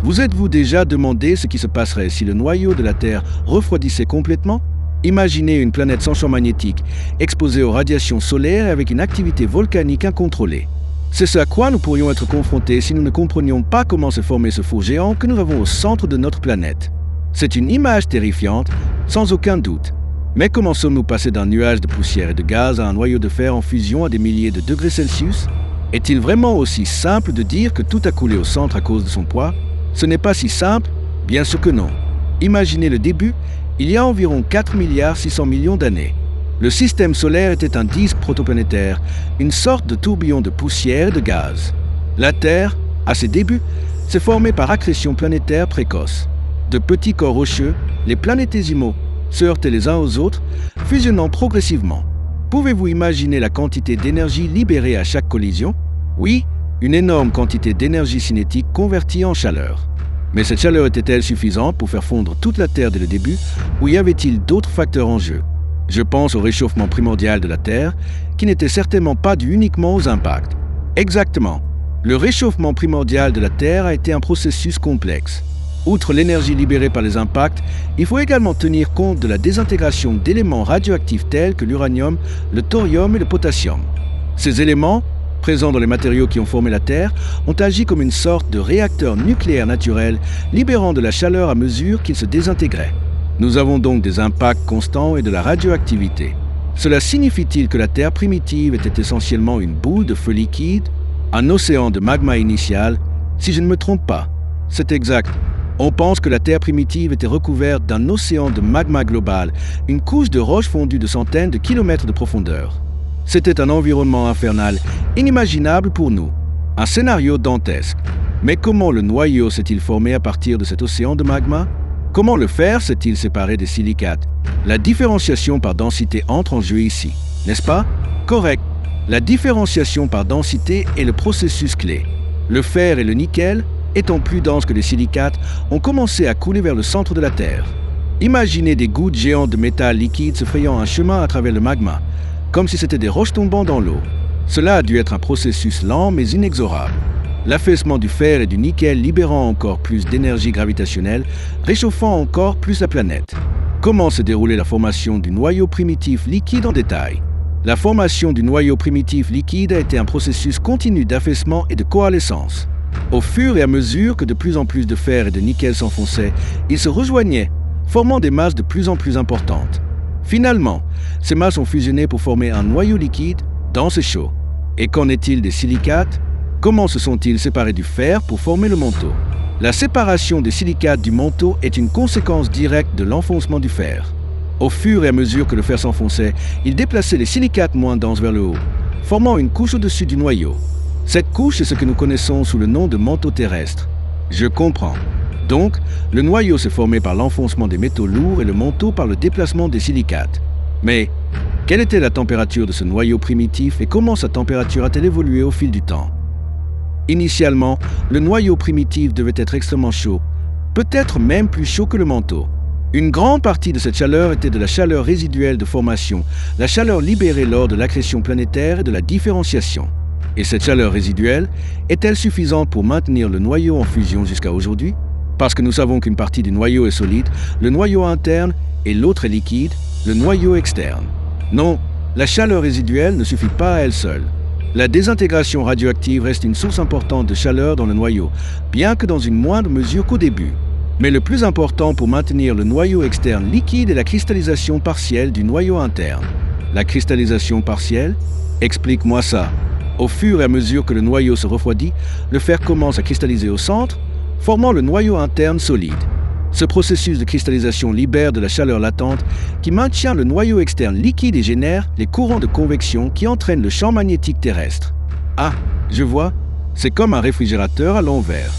Vous êtes-vous déjà demandé ce qui se passerait si le noyau de la Terre refroidissait complètement? Imaginez une planète sans champ magnétique, exposée aux radiations solaires et avec une activité volcanique incontrôlée. C'est ce à quoi nous pourrions être confrontés si nous ne comprenions pas comment s'est formé ce four géant que nous avons au centre de notre planète. C'est une image terrifiante, sans aucun doute. Mais comment sommes-nous passés d'un nuage de poussière et de gaz à un noyau de fer en fusion à des milliers de degrés Celsius? Est-il vraiment aussi simple de dire que tout a coulé au centre à cause de son poids? Ce n'est pas si simple, bien sûr que non. Imaginez le début, il y a environ 4,6 milliards d'années. Le système solaire était un disque protoplanétaire, une sorte de tourbillon de poussière et de gaz. La Terre, à ses débuts, s'est formée par accrétion planétaire précoce. De petits corps rocheux, les planétésimaux se heurtaient les uns aux autres, fusionnant progressivement. Pouvez-vous imaginer la quantité d'énergie libérée à chaque collision? Oui, une énorme quantité d'énergie cinétique convertie en chaleur. Mais cette chaleur était-elle suffisante pour faire fondre toute la Terre dès le début, ou y avait-il d'autres facteurs en jeu? Je pense au réchauffement primordial de la Terre, qui n'était certainement pas dû uniquement aux impacts. Exactement. Le réchauffement primordial de la Terre a été un processus complexe. Outre l'énergie libérée par les impacts, il faut également tenir compte de la désintégration d'éléments radioactifs tels que l'uranium, le thorium et le potassium. Ces éléments, présents dans les matériaux qui ont formé la Terre, ont agi comme une sorte de réacteur nucléaire naturel, libérant de la chaleur à mesure qu'ils se désintégraient. Nous avons donc des impacts constants et de la radioactivité. Cela signifie-t-il que la Terre primitive était essentiellement une boule de feu liquide, un océan de magma initial? Si je ne me trompe pas, c'est exact. On pense que la Terre primitive était recouverte d'un océan de magma global, une couche de roches fondues de centaines de kilomètres de profondeur. C'était un environnement infernal, inimaginable pour nous. Un scénario dantesque. Mais comment le noyau s'est-il formé à partir de cet océan de magma? Comment le fer s'est-il séparé des silicates? La différenciation par densité entre en jeu ici, n'est-ce pas? Correct. La différenciation par densité est le processus clé. Le fer et le nickel, étant plus denses que les silicates, ont commencé à couler vers le centre de la Terre. Imaginez des gouttes géantes de métal liquide se frayant un chemin à travers le magma, comme si c'était des roches tombant dans l'eau. Cela a dû être un processus lent mais inexorable. L'affaissement du fer et du nickel libérant encore plus d'énergie gravitationnelle, réchauffant encore plus la planète. Comment se déroulait la formation du noyau primitif liquide en détail? La formation du noyau primitif liquide a été un processus continu d'affaissement et de coalescence. Au fur et à mesure que de plus en plus de fer et de nickel s'enfonçaient, ils se rejoignaient, formant des masses de plus en plus importantes. Finalement, ces masses ont fusionné pour former un noyau liquide dense et chaud. Et qu'en est-il des silicates? Comment se sont-ils séparés du fer pour former le manteau? La séparation des silicates du manteau est une conséquence directe de l'enfoncement du fer. Au fur et à mesure que le fer s'enfonçait, il déplaçait les silicates moins denses vers le haut, formant une couche au-dessus du noyau. Cette couche est ce que nous connaissons sous le nom de manteau terrestre. Je comprends. Donc, le noyau s'est formé par l'enfoncement des métaux lourds et le manteau par le déplacement des silicates. Mais, quelle était la température de ce noyau primitif et comment sa température a-t-elle évolué au fil du temps? Initialement, le noyau primitif devait être extrêmement chaud, peut-être même plus chaud que le manteau. Une grande partie de cette chaleur était de la chaleur résiduelle de formation, la chaleur libérée lors de l'accrétion planétaire et de la différenciation. Et cette chaleur résiduelle est-elle suffisante pour maintenir le noyau en fusion jusqu'à aujourd'hui? Parce que nous savons qu'une partie du noyau est solide, le noyau interne, et l'autre est liquide, le noyau externe. Non, la chaleur résiduelle ne suffit pas à elle seule. La désintégration radioactive reste une source importante de chaleur dans le noyau, bien que dans une moindre mesure qu'au début. Mais le plus important pour maintenir le noyau externe liquide est la cristallisation partielle du noyau interne. La cristallisation partielle? Explique-moi ça. Au fur et à mesure que le noyau se refroidit, le fer commence à cristalliser au centre, formant le noyau interne solide. Ce processus de cristallisation libère de la chaleur latente qui maintient le noyau externe liquide et génère les courants de convection qui entraînent le champ magnétique terrestre. Ah, je vois, c'est comme un réfrigérateur à l'envers.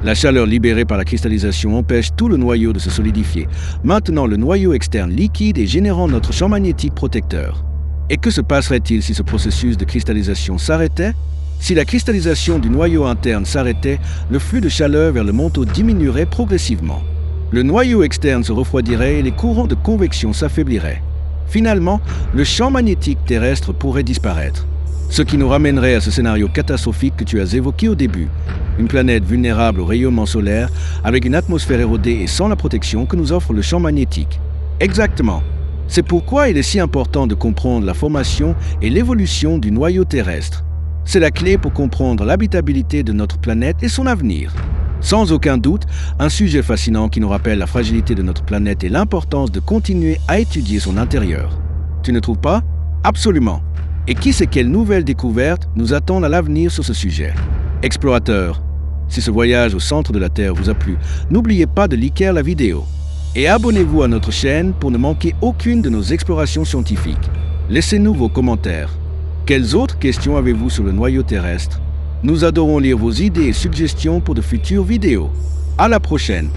La chaleur libérée par la cristallisation empêche tout le noyau de se solidifier, maintenant le noyau externe liquide et générant notre champ magnétique protecteur. Et que se passerait-il si ce processus de cristallisation s'arrêtait? Si la cristallisation du noyau interne s'arrêtait, le flux de chaleur vers le manteau diminuerait progressivement. Le noyau externe se refroidirait et les courants de convection s'affaibliraient. Finalement, le champ magnétique terrestre pourrait disparaître. Ce qui nous ramènerait à ce scénario catastrophique que tu as évoqué au début. Une planète vulnérable au rayonnement solaire, avec une atmosphère érodée et sans la protection que nous offre le champ magnétique. Exactement. C'est pourquoi il est si important de comprendre la formation et l'évolution du noyau terrestre. C'est la clé pour comprendre l'habitabilité de notre planète et son avenir. Sans aucun doute, un sujet fascinant qui nous rappelle la fragilité de notre planète et l'importance de continuer à étudier son intérieur. Tu ne trouves pas? Absolument. Et qui sait quelles nouvelles découvertes nous attendent à l'avenir sur ce sujet? Explorateurs, si ce voyage au centre de la Terre vous a plu, n'oubliez pas de liker la vidéo. Et abonnez-vous à notre chaîne pour ne manquer aucune de nos explorations scientifiques. Laissez-nous vos commentaires. Quelles autres questions avez-vous sur le noyau terrestre? Nous adorons lire vos idées et suggestions pour de futures vidéos. À la prochaine!